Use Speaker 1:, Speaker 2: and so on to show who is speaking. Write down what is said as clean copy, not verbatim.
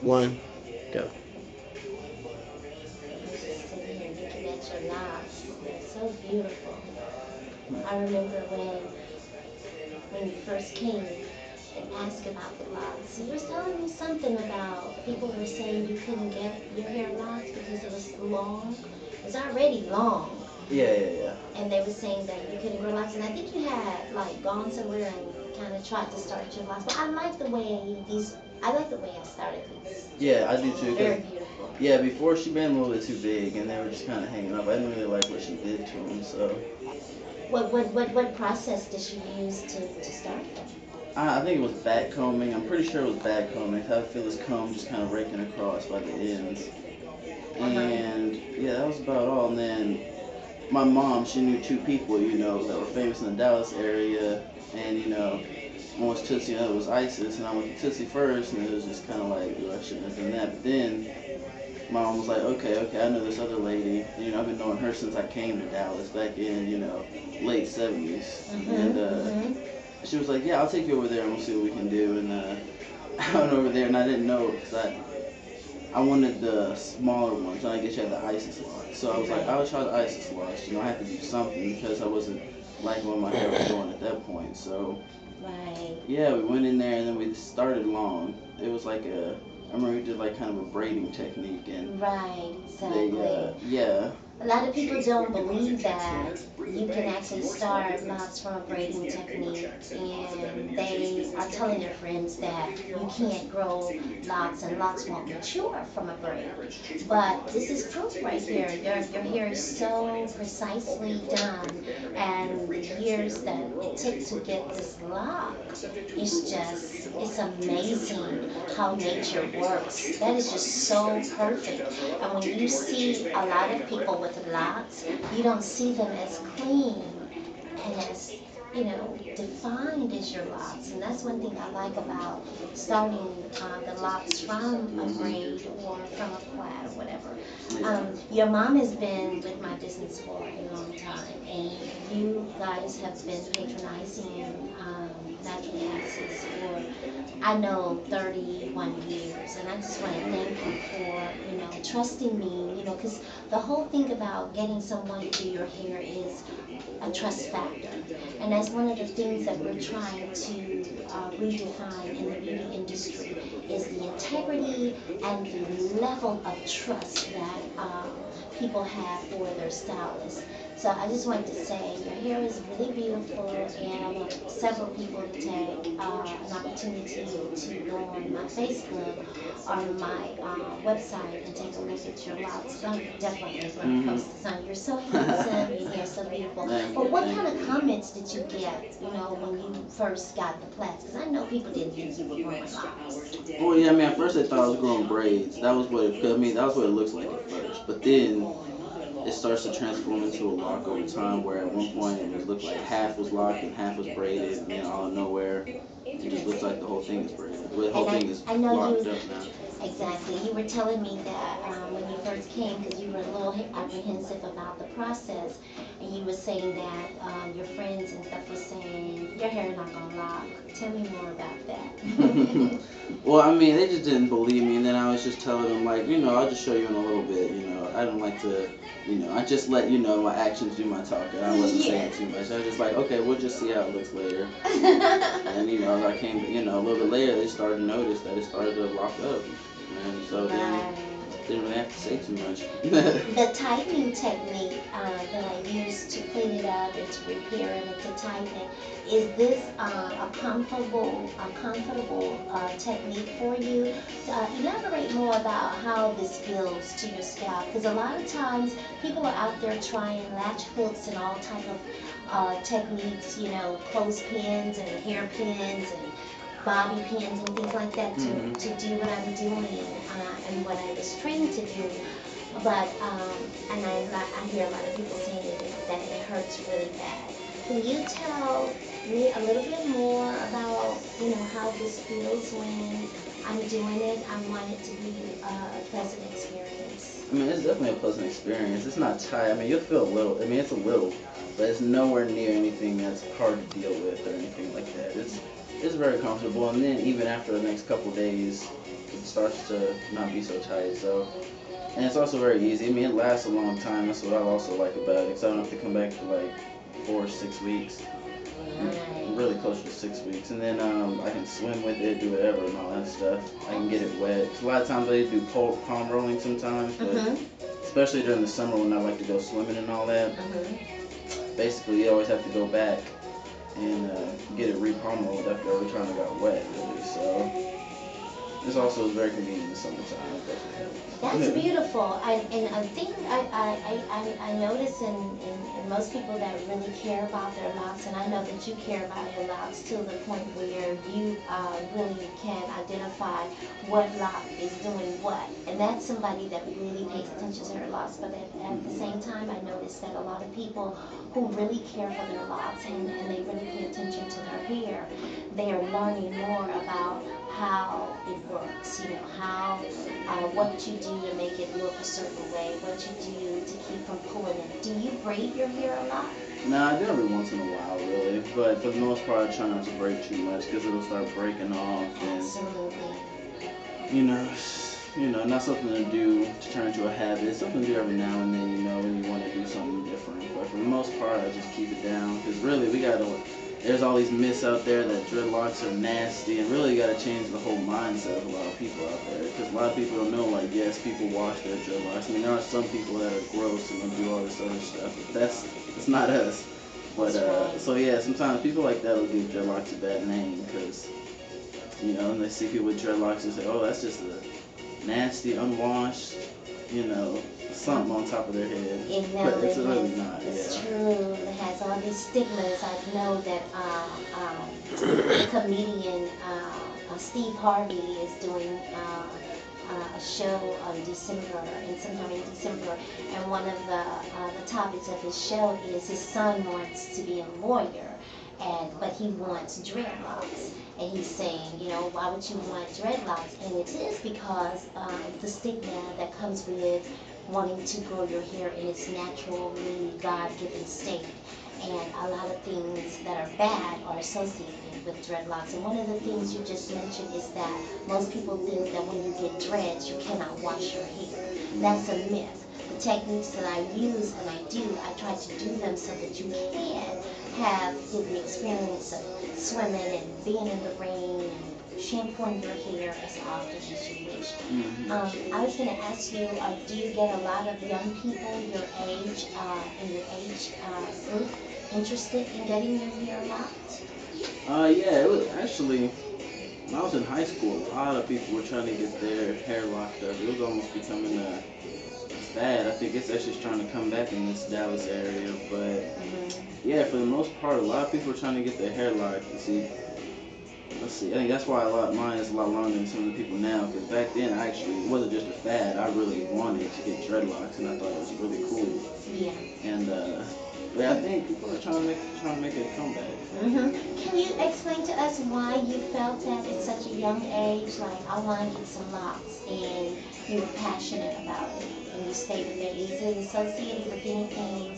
Speaker 1: One, go.
Speaker 2: Just sitting here looking at your locks. They're so beautiful. I remember when you first came and asked about the locks. You were telling me something about people were saying you couldn't get your hair locked because it was long. It's already long.
Speaker 1: Yeah.
Speaker 2: And they were saying that you couldn't grow locks. And I think you had like gone somewhere and kind of tried to start your locks. But I like the way these. I like the way I started these.
Speaker 1: Yeah, I do too.
Speaker 2: Very beautiful.
Speaker 1: Yeah, before she been a little bit too big, and they were just kind of hanging up. I didn't really like what she did to them, so
Speaker 2: What process did she use to start them?
Speaker 1: I think it was back combing. I'm pretty sure it was back combing. I feel this comb just kind of raking across by the ends, and yeah, that was about all. And then my mom, she knew two people, that were famous in the Dallas area, and one was Tootsie and the other was Isis, and I went to Tootsie first, and it was just kind of like, I shouldn't have done that. But then my mom was like, okay, I know this other lady. I've been knowing her since I came to Dallas back in, late 70s. And she was like, yeah, I'll take you over there and we'll see what we can do. And I went over there and I didn't know because I wanted the smaller ones, and I guess you had the Isis lock. So I was like, I'll try the Isis locks. I had to do something because I wasn't liking where my hair was going at that point. So
Speaker 2: Right.
Speaker 1: yeah, we went in there and then we started long. It was like I remember we did like kind of a braiding technique, and
Speaker 2: Right, exactly.
Speaker 1: yeah.
Speaker 2: A lot of people don't believe that you can actually start locks from a braiding technique, and they are telling their friends that you can't grow locks and locks won't mature from a braid. But this is proof right here. Your hair is so precisely done, and the years that it took to get this lock, it's amazing how nature works. That is just so perfect. And when you see a lot of people with locks, you don't see them as clean and as defined as your locks. And that's one thing I like about starting the locks from a braid or from a plait or whatever. Your mom has been with my business for a long time, and you guys have been patronizing natural pieces for I know 31 years, and I just want to thank you for trusting me, because the whole thing about getting someone to do your hair is a trust factor. And that's one of the things that we're trying to redefine in the beauty industry is the integrity and the level of trust that people have for their stylists. So I just wanted to say your hair is really beautiful, and I want several people to take an opportunity to go on my Facebook or my website and take a look at your locks. I'm definitely going to post this on. You're so handsome, your hair's so beautiful. But what kind of comments did you get, when you first got the plaits? Because I know people didn't think you were growing locks.
Speaker 1: Well, yeah, I mean, at first they thought I was growing braids. That was what that was what it looks like at first. But then it starts to transform into a lock over time, where at one point it would look like half was locked and half was braided, and then out of nowhere, it just looks like the whole thing is braided. The whole thing is
Speaker 2: I know
Speaker 1: locked
Speaker 2: you
Speaker 1: up now.
Speaker 2: exactly. You were telling me that when you first came, because you were a little apprehensive about the process, and you were saying that your friends and stuff were saying your hair not gonna lock. Tell me more about that.
Speaker 1: Well, I mean, they just didn't believe me, and then I was just telling them, like, I'll just show you in a little bit. I don't like to, I just let my actions do my talking. I wasn't saying too much. I was just like, okay, we'll just see how it looks later. And as I came, a little bit later, they started to notice that it started to lock up, and so then didn't really have to say too much.
Speaker 2: The tightening technique that I use to clean it up and to repair it and to tighten it, is this a comfortable technique for you? Elaborate more about how this feels to your scalp, because a lot of times people are out there trying latch hooks and all type of techniques, clothespins and hairpins and bobby pins and things like that to do what I'm doing and what I was trained to do. But and I hear a lot of people saying that it hurts really bad. Can you tell me a little bit more about how this feels when I'm doing it? I want it to be a pleasant experience.
Speaker 1: I mean, it's definitely a pleasant experience. It's not tight. I mean, you'll feel a little. I mean, it's a little, but it's nowhere near anything that's hard to deal with or anything like that. It's very comfortable, and then even after the next couple days, it starts to not be so tight. So, and it's also very easy. I mean, it lasts a long time. That's what I also like about it, because I don't have to come back for like 4 or 6 weeks. Really close to 6 weeks, and then I can swim with it, do whatever and all that stuff. I can get it wet. 'Cause a lot of times they do palm rolling sometimes, but especially during the summer when I like to go swimming and all that. Basically, you always have to go back and get it re-palm rolled after every time it got wet, really. So this also is very convenient in the summertime.
Speaker 2: That's beautiful. And I think I notice in most people that really care about their locks, and I know that you care about your locks to the point where you really can identify what lock is doing what. And that's somebody that really pays attention to their locks. But at the same time, I notice that a lot of people who really care for their locks and they really pay attention to their hair, they are learning more about how it works, how, what you do to make it look a certain way, what you do to keep from pulling it. Do you braid your hair a lot?
Speaker 1: Nah, I do every once in a while, really. But for the most part, I try not to braid too much because it'll start breaking off. And,
Speaker 2: Absolutely.
Speaker 1: not something to do to turn into a habit. It's something to do every now and then, when you want to do something different. But for the most part, I just keep it down because really, there's all these myths out there that dreadlocks are nasty, and really you got to change the whole mindset of a lot of people out there, because a lot of people don't know, like, yes, people wash their dreadlocks. I mean, there are some people that are gross and will do all this other stuff, but it's not us. But so yeah, sometimes people like that will give dreadlocks a bad name, because and they see people with dreadlocks and say, oh, that's just a nasty, unwashed, something on top of their head. But it's really not.
Speaker 2: It's true. It has all these stigmas. I know that the comedian Steve Harvey is doing a show sometime in December, and one of the topics of his show is his son wants to be a lawyer, but he wants dreadlocks. And he's saying, why would you want dreadlocks? And it is because the stigma that comes with wanting to grow your hair in its naturally God-given state. And a lot of things that are bad are associated with dreadlocks. And one of the things you just mentioned is that most people think that when you get dreads, you cannot wash your hair. That's a myth. The techniques that I use and I try to do them so that you can have the experience of swimming and being in the rain and shampooing your hair as often as you wish. I was going to ask you, do you get a lot of young people your age, in your age group, interested in getting their hair locked?
Speaker 1: Yeah, it was actually, when I was in high school, a lot of people were trying to get their hair locked up. It was almost becoming a fad. I think it's actually trying to come back in this Dallas area, but yeah, for the most part, a lot of people are trying to get their hair locked. Let's see, I think that's why mine is a lot longer than some of the people now, because back then, it wasn't just a fad. I really wanted to get dreadlocks, and I thought it was really cool.
Speaker 2: Yeah.
Speaker 1: And but I think people are trying to make a comeback.
Speaker 2: Can you explain to us why you felt that at such a young age, like, I want to get some locks, and you were passionate about it, and you stated that is it associated with anything